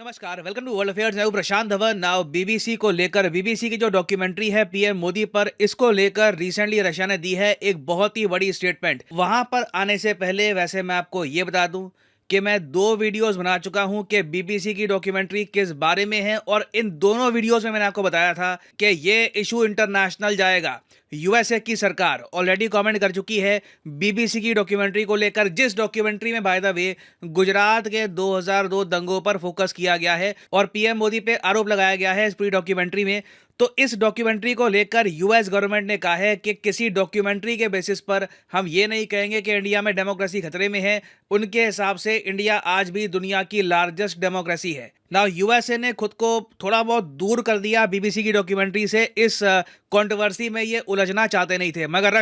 नमस्कार, welcome to world affairs. मैं हूं प्रशांत धवन। नाउ बीबीसी को लेकर बीबीसी की जो डॉक्यूमेंट्री है पीएम मोदी पर, इसको लेकर रिसेंटली रशिया ने दी है एक बहुत ही बड़ी स्टेटमेंट। वहां पर आने से पहले वैसे मैं आपको ये बता दूं कि मैं 2 वीडियोस बना चुका हूं कि बीबीसी की डॉक्यूमेंट्री किस बारे में है, और इन दोनों वीडियोस में मैंने आपको बताया था कि ये इशू इंटरनेशनल जाएगा। यूएसए की सरकार ऑलरेडी कमेंट कर चुकी है बीबीसी की डॉक्यूमेंट्री को लेकर, जिस डॉक्यूमेंट्री में बाय द वे गुजरात के 2002 दंगों पर फोकस किया गया है और पीएम मोदी पे आरोप लगाया गया है इस पूरी डॉक्यूमेंट्री में। तो इस डॉक्यूमेंट्री को लेकर यूएस गवर्नमेंट ने कहा है कि किसी डॉक्यूमेंट्री के बेसिस पर हम ये नहीं कहेंगे कि इंडिया में डेमोक्रेसी खतरे में है। उनके हिसाब से इंडिया आज भी दुनिया की लार्जेस्ट डेमोक्रेसी है। नाउ यूएसए ने खुद को थोड़ा बहुत दूर कर दिया बीबीसी की डॉक्यूमेंट्री से। इस कंट्रोवर्सी में ये उलझना चाहते नहीं थे, मगर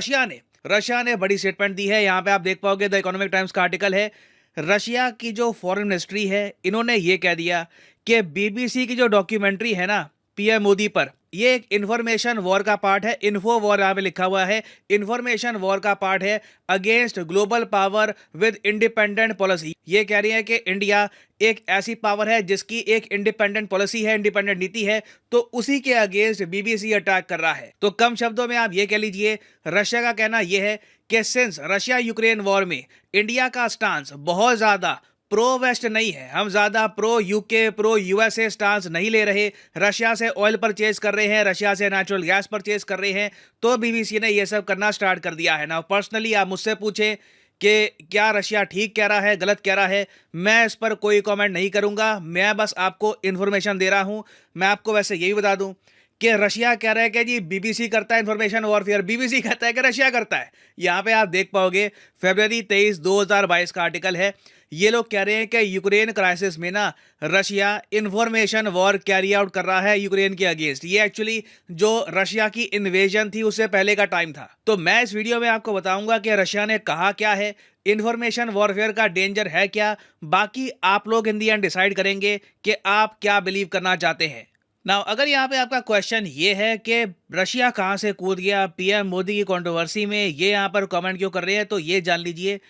रशिया ने बड़ी स्टेटमेंट दी है। यहाँ पे आप देख पाओगे, द इकोनॉमिक टाइम्स का आर्टिकल है। रशिया की जो फॉरेन मिनिस्ट्री है, इन्होंने ये कह दिया कि बीबीसी की जो डॉक्यूमेंट्री है ना पीएम मोदी पर, ये एक इंफॉर्मेशन वॉर का पार्ट है। इन्फो वॉर यहाँ पे लिखा हुआ है, इंफॉर्मेशन वॉर का पार्ट है against global power with independent policy. ये कह रही है कि इंडिया एक ऐसी पावर है जिसकी एक इंडिपेंडेंट पॉलिसी है, इंडिपेंडेंट नीति है, तो उसी के अगेंस्ट बीबीसी अटैक कर रहा है। तो कम शब्दों में आप ये कह लीजिए, रशिया का कहना यह है कि सिंस रशिया यूक्रेन वॉर में इंडिया का स्टांस बहुत ज्यादा प्रो वेस्ट नहीं है, हम ज्यादा pro UK pro USA stance नहीं ले रहे, रशिया से ऑयल परचेज कर रहे हैं, रशिया से नेचुरल गैस परचेज कर रहे हैं, तो बीबीसी ने यह सब करना स्टार्ट कर दिया है ना। पर्सनली आप मुझसे पूछे कि क्या रशिया ठीक कह रहा है, गलत कह रहा है, मैं इस पर कोई कमेंट नहीं करूंगा। मैं बस आपको इन्फॉर्मेशन दे रहा हूं। मैं आपको वैसे यही बता दूं कि रशिया कह रहा है कि जी बीबीसी करता है इंफॉर्मेशन वॉरफेयर, बीबीसी कहता है कि रशिया करता है। यहाँ पे आप देख पाओगे फरवरी 23 2022 का आर्टिकल है। ये लोग कह रहे हैं कि यूक्रेन क्राइसिस में ना Russia information war carry out कर रहा है यूक्रेन के अगेंस्ट। ये एक्चुअली जो रशिया की इन्वेजन थी उससे पहले का टाइम था। तो मैं इस वीडियो में आपको बताऊंगा कि रशिया ने कहा क्या है, इंफॉर्मेशन वॉरफेयर का डेंजर है क्या। बाकी आप लोग इन दी एंड डिसाइड करेंगे कि आप क्या बिलीव करना चाहते हैं। नाउ अगर यहाँ पे आपका क्वेश्चन ये है कि रशिया कहाँ से कूद गया पीएम मोदी की कंट्रोवर्सी में, ये यहाँ पर कमेंट क्यों कर रहे हैं, तो ये जान लीजिए।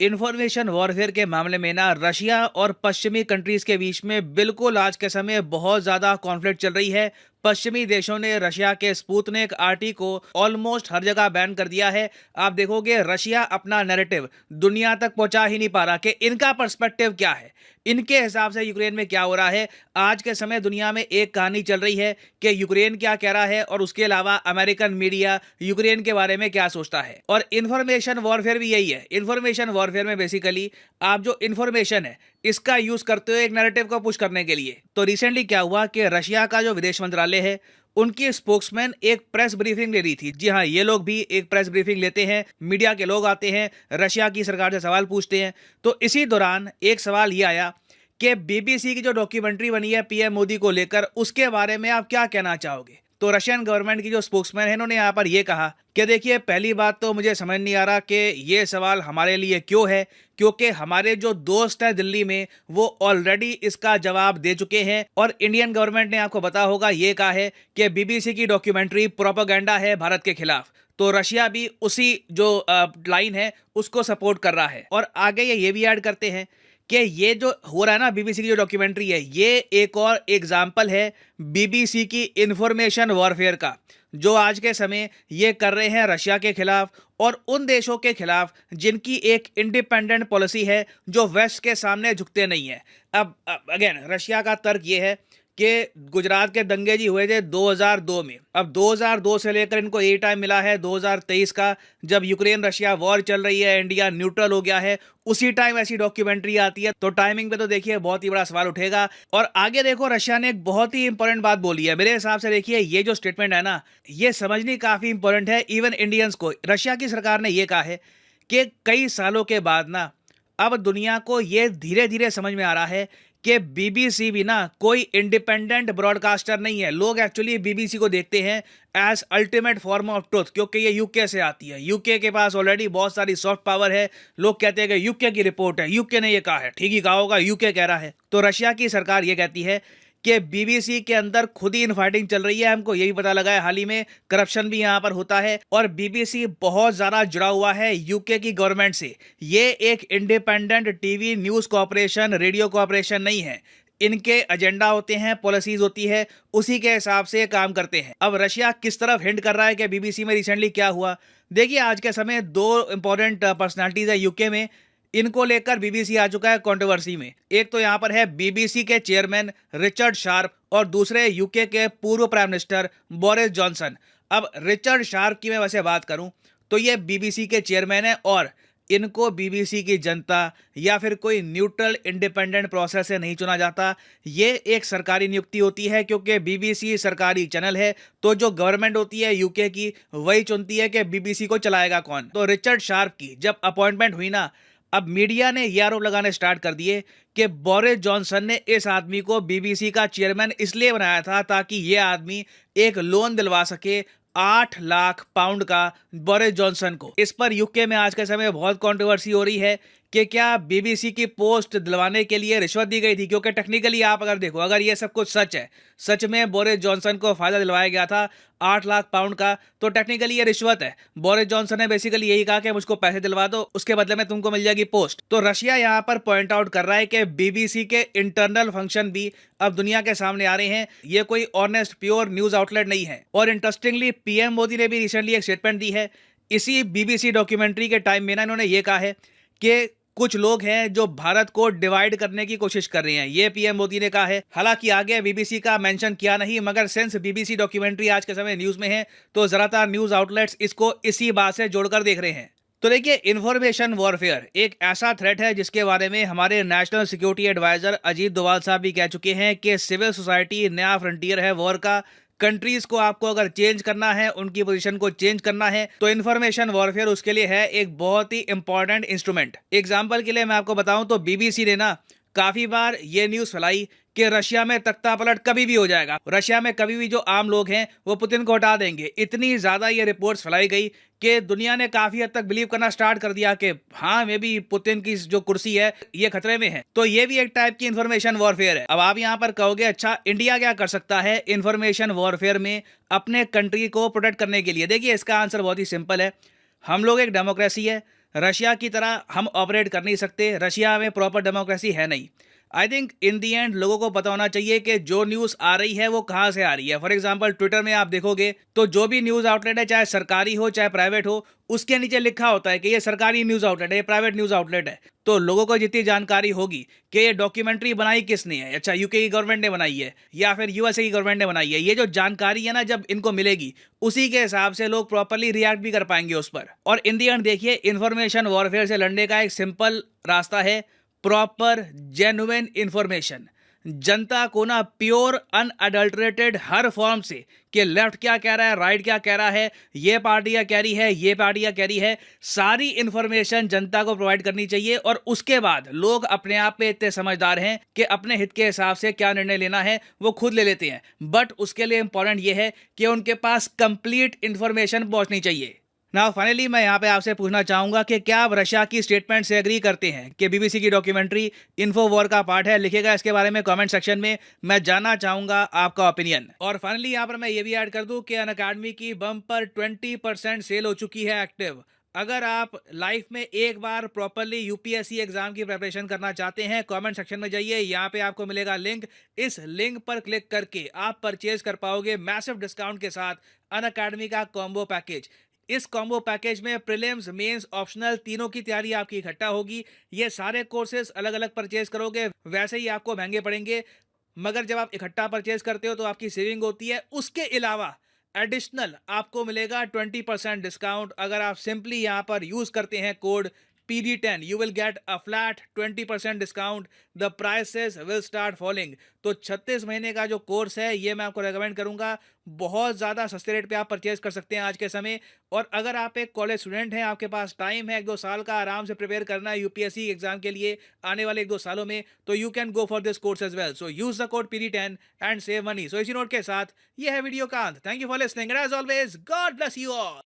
इंफॉर्मेशन वॉरफेयर के मामले में ना रशिया और पश्चिमी कंट्रीज के बीच में बिल्कुल आज के समय बहुत ज्यादा कॉन्फ्लिक्ट चल रही है। पश्चिमी देशों ने रशिया के स्पुतनिक आरटी को ऑलमोस्ट हर जगह बैन कर दिया है। आप देखोगे रशिया अपना नैरेटिव दुनिया तक पहुंचा ही नहीं पा रहा कि इनका पर्सपेक्टिव क्या है, इनके हिसाब से यूक्रेन में क्या हो रहा है। आज के समय दुनिया में एक कहानी चल रही है कि यूक्रेन क्या कह रहा है, और उसके अलावा अमेरिकन मीडिया यूक्रेन के बारे में क्या सोचता है। और इंफॉर्मेशन वॉरफेयर भी यही है। इंफॉर्मेशन वॉरफेयर में बेसिकली आप जो इंफॉर्मेशन है इसका यूज करते हो एक नैरेटिव को पुश करने के लिए। तो रिसेंटली क्या हुआ कि रशिया का जो विदेश मंत्रालय है, उनकी स्पोक्समैन एक प्रेस ब्रीफिंग ले रही थी। जी हाँ, ये लोग भी एक प्रेस ब्रीफिंग लेते हैं, मीडिया के लोग आते हैं, रशिया की सरकार से सवाल पूछते हैं। तो इसी दौरान एक सवाल ये आया कि बीबीसी की जो डॉक्यूमेंट्री बनी है पीएम मोदी को लेकर, उसके बारे में आप क्या कहना चाहोगे। तो रशियन गवर्नमेंट की जो स्पोक्समैन है, इन्होंने यहाँ पर यह कहा कि देखिए, पहली बात तो मुझे समझ नहीं आ रहा कि ये सवाल हमारे लिए क्यों है, क्योंकि हमारे जो दोस्त हैं दिल्ली में वो ऑलरेडी इसका जवाब दे चुके हैं। और इंडियन गवर्नमेंट ने आपको पता होगा ये कहा है कि बीबीसी की डॉक्यूमेंट्री प्रोपेगेंडा है भारत के खिलाफ। तो रशिया भी उसी जो लाइन है उसको सपोर्ट कर रहा है। और आगे ये भी ऐड करते हैं कि ये जो हो रहा है ना बीबीसी की जो डॉक्यूमेंट्री है, ये एक और एग्जाम्पल है बीबीसी की इंफॉर्मेशन वॉरफेयर का, जो आज के समय ये कर रहे हैं रशिया के खिलाफ और उन देशों के खिलाफ जिनकी एक इंडिपेंडेंट पॉलिसी है, जो वेस्ट के सामने झुकते नहीं है। अब अगेन रशिया का तर्क ये है कि गुजरात के दंगे जी हुए थे 2002 में। अब 2002 से लेकर इनको ये टाइम मिला है 2023 का, जब यूक्रेन रशिया वॉर चल रही है, इंडिया न्यूट्रल हो गया है, उसी टाइम ऐसी डॉक्यूमेंट्री आती है। तो टाइमिंग पे तो देखिए बहुत ही बड़ा सवाल उठेगा। और आगे देखो, रशिया ने एक बहुत ही इंपॉर्टेंट बात बोली है। मेरे हिसाब से देखिए, ये जो स्टेटमेंट है ना, ये समझनी काफी इंपॉर्टेंट है इवन इंडियंस को। रशिया की सरकार ने यह कहा है कि कई सालों के बाद ना अब दुनिया को यह धीरे धीरे समझ में आ रहा है कि बीबीसी भी ना कोई इंडिपेंडेंट ब्रॉडकास्टर नहीं है। लोग एक्चुअली बीबीसी को देखते हैं as ultimate form of truth, क्योंकि ये यूके से आती है। यूके के पास ऑलरेडी बहुत सारी सॉफ्ट पावर है। लोग कहते हैं कि यूके की रिपोर्ट है, यूके ने ये कहा है, ठीक ही कहा होगा, यूके कह रहा है। तो रशिया की सरकार ये कहती है कि बीबीसी के अंदर खुद ही इनफाइटिंग चल रही है। हमको यही पता लगा है हाल ही में, करप्शन भी यहाँ पर होता है और बीबीसी बहुत ज्यादा जुड़ा हुआ है यूके की गवर्नमेंट से। ये एक independent TV news corporation, radio corporation नहीं है। इनके एजेंडा होते हैं, पॉलिसीज होती है, उसी के हिसाब से काम करते हैं। अब रशिया किस तरफ हिंट कर रहा है कि बीबीसी में रिसेंटली क्या हुआ? देखिए, आज के समय दो इंपॉर्टेंट पर्सनालिटीज है यूके में, इनको लेकर बीबीसी आ चुका है कंट्रोवर्सी में। एक तो यहाँ पर है बीबीसी के चेयरमैन रिचर्ड शार्प और दूसरे यूके के पूर्व प्राइम मिनिस्टर बोरिस जॉनसन। अब रिचर्ड शार्प की मैं वैसे बात करूं तो ये बीबीसी के चेयरमैन है और इनको बीबीसी की जनता या फिर कोई न्यूट्रल इंडिपेंडेंट प्रोसेस से नहीं चुना जाता। ये एक सरकारी नियुक्ति होती है क्योंकि बीबीसी सरकारी चैनल है, तो जो गवर्नमेंट होती है यूके की वही चुनती है कि बीबीसी को चलाएगा कौन। तो रिचर्ड शार्प की जब अपॉइंटमेंट हुई ना, अब मीडिया ने ये आरोप लगाने स्टार्ट कर दिए कि बोरिस जॉनसन ने इस आदमी को बीबीसी का चेयरमैन इसलिए बनाया था ताकि ये आदमी एक लोन दिलवा सके 8 लाख पाउंड का बोरिस जॉनसन को। इस पर यूके में आज के समय बहुत कंट्रोवर्सी हो रही है कि क्या बीबीसी की पोस्ट दिलवाने के लिए रिश्वत दी गई थी, क्योंकि टेक्निकली आप अगर देखो, अगर ये सब कुछ सच है, सच में बोरिस जॉनसन को फायदा दिलवाया गया था 8 लाख पाउंड का, तो टेक्निकली ये रिश्वत है। बोरिस जॉनसन ने बेसिकली यही कहा कि मुझको पैसे दिलवा दो, उसके बदले में तुमको मिल जाएगी पोस्ट। तो रशिया यहाँ पर पॉइंट आउट कर रहा है कि बीबीसी के इंटरनल फंक्शन भी अब दुनिया के सामने आ रहे हैं, ये कोई ऑनेस्ट प्योर न्यूज आउटलेट नहीं है। और इंटरेस्टिंगली पीएम मोदी ने भी रिसेंटली एक स्टेटमेंट दी है। इसी बीबीसी डॉक्यूमेंट्री के टाइम में ना इन्होंने ये कहा है कि कुछ लोग हैं जो भारत को डिवाइड करने की कोशिश कर रहे हैं, ये पीएम मोदी ने कहा है। हालांकि आगे बीबीसी का मेंशन किया नहीं, मगर सिंस बीबीसी डॉक्यूमेंट्री आज के समय न्यूज में है तो ज्यादातर न्यूज आउटलेट्स इसको इसी बात से जोड़कर देख रहे हैं। तो देखिए, इंफॉर्मेशन वॉरफेयर एक ऐसा थ्रेट है जिसके बारे में हमारे national security advisor Ajit Doval साहब भी कह चुके हैं कि सिविल सोसाइटी नया फ्रंटियर है वॉर का। कंट्रीज को आपको अगर चेंज करना है, उनकी पोजीशन को चेंज करना है, तो इंफॉर्मेशन वॉरफेयर उसके लिए है एक बहुत ही इंपॉर्टेंट इंस्ट्रूमेंट। एग्जांपल के लिए मैं आपको बताऊं तो बीबीसी ने ना काफी बार ये न्यूज फैलाई कि रशिया में तख्ता पलट कभी भी हो जाएगा, रशिया में कभी भी जो आम लोग हैं वो पुतिन को हटा देंगे। इतनी ज्यादा ये रिपोर्ट्स फैलाई गई कि दुनिया ने काफी हद तक बिलीव करना स्टार्ट कर दिया कि हाँ, मे भी पुतिन की जो कुर्सी है ये खतरे में है। तो ये भी एक टाइप की इंफॉर्मेशन वॉरफेयर है। अब आप यहाँ पर कहोगे, अच्छा इंडिया क्या कर सकता है इंफॉर्मेशन वॉरफेयर में अपने कंट्री को प्रोटेक्ट करने के लिए? देखिए, इसका आंसर बहुत ही सिंपल है। हम लोग एक डेमोक्रेसी है, रशिया की तरह हम ऑपरेट कर नहीं सकते, रशिया में प्रॉपर डेमोक्रेसी है नहीं। I think in the and लोगों को पता होना चाहिए कि जो न्यूज़ आ रही है वो कहाँ से आ रही है। फॉर एग्जांपल ट्विटर में आप देखोगे तो जो भी न्यूज़ आउटलेट है, चाहे सरकारी हो चाहे प्राइवेट हो, उसके नीचे लिखा होता है कि ये सरकारी न्यूज़ आउटलेट है, ये प्राइवेट न्यूज़ आउटलेट है। तो लोगों को जितनी जानकारी होगी कि ये डॉक्यूमेंट्री बनाई किसने है, अच्छा यूके की गवर्नमेंट ने बनाई है या फिर यूएसए की गवर्नमेंट ने बनाई है, ये जो जानकारी है ना जब इनको मिलेगी उसी के हिसाब से लोग प्रॉपरली रिएक्ट भी कर पाएंगे उस पर। और इन दी एंड देखिए, इन्फॉर्मेशन वॉरफेयर से लड़ने का एक सिंपल रास्ता है प्रॉपर जेन्युइन इंफॉर्मेशन। जनता को ना प्योर अनअडल्टरेटेड हर फॉर्म से कि लेफ्ट क्या कह रहा है, राइट क्या कह रहा है, ये पार्टी क्या कह रही है, ये पार्टी क्या कह रही है, सारी इंफॉर्मेशन जनता को प्रोवाइड करनी चाहिए। और उसके बाद लोग अपने आप पे इतने समझदार हैं कि अपने हित के हिसाब से क्या निर्णय लेना है वो खुद ले लेते हैं। बट उसके लिए इंपॉर्टेंट ये है कि उनके पास कंप्लीट इंफॉर्मेशन पहुंचनी चाहिए। नाउ फाइनली मैं यहाँ पे आपसे पूछना चाहूंगा कि क्या आप रशिया की स्टेटमेंट से एग्री करते हैं कि बीबीसी की डॉक्यूमेंट्री इन्फोवॉर का पार्ट है? लिखिएगा इसके बारे में कमेंट सेक्शन में, मैं जानना चाहूंगा आपका ओपिनियन। और फाइनली यहाँ पर मैं ये भी ऐड कर दूं कि अनअकैडमी की बम्पर 20% सेल हो चुकी है एक्टिव। अगर आप लाइफ में एक बार प्रॉपरली यूपीएससी एग्जाम की प्रिपरेशन करना चाहते हैं, कमेंट सेक्शन में जाइए, यहाँ पे आपको मिलेगा लिंक। इस लिंक पर क्लिक करके आप परचेज कर पाओगे मैसिव डिस्काउंट के साथ अनअकैडमी का कॉम्बो पैकेज। इस कॉम्बो पैकेज में प्रीलिम्स, मेंस, ऑप्शनल तीनों की तैयारी आपकी इकट्ठा होगी। ये सारे कोर्सेज अलग अलग परचेज करोगे वैसे ही आपको महंगे पड़ेंगे, मगर जब आप इकट्ठा परचेज करते हो तो आपकी सेविंग होती है। उसके अलावा एडिशनल आपको मिलेगा 20% डिस्काउंट। अगर आप सिंपली यहाँ पर यूज करते हैं code PD10, you will get a flat 20% discount. The prices will start falling. तो 36 महीने का जो कोर्स है ये मैं आपको रेकमेंड करूंगा। बहुत ज़्यादा सस्ते रेट पे आप परचेज कर सकते हैं आज के समय। और अगर आप एक कॉलेज स्टूडेंट हैं, आपके पास टाइम है 1-2 साल का आराम से प्रिपेयर करना है यूपीएससी एग्जाम के लिए आने वाले 1-2 सालों में, तो you can go for this course as well. So use the code PD10 and save money. So इसी नोट के साथ ये है वीडियो का अंत। Thank you for listening and as always God bless you all.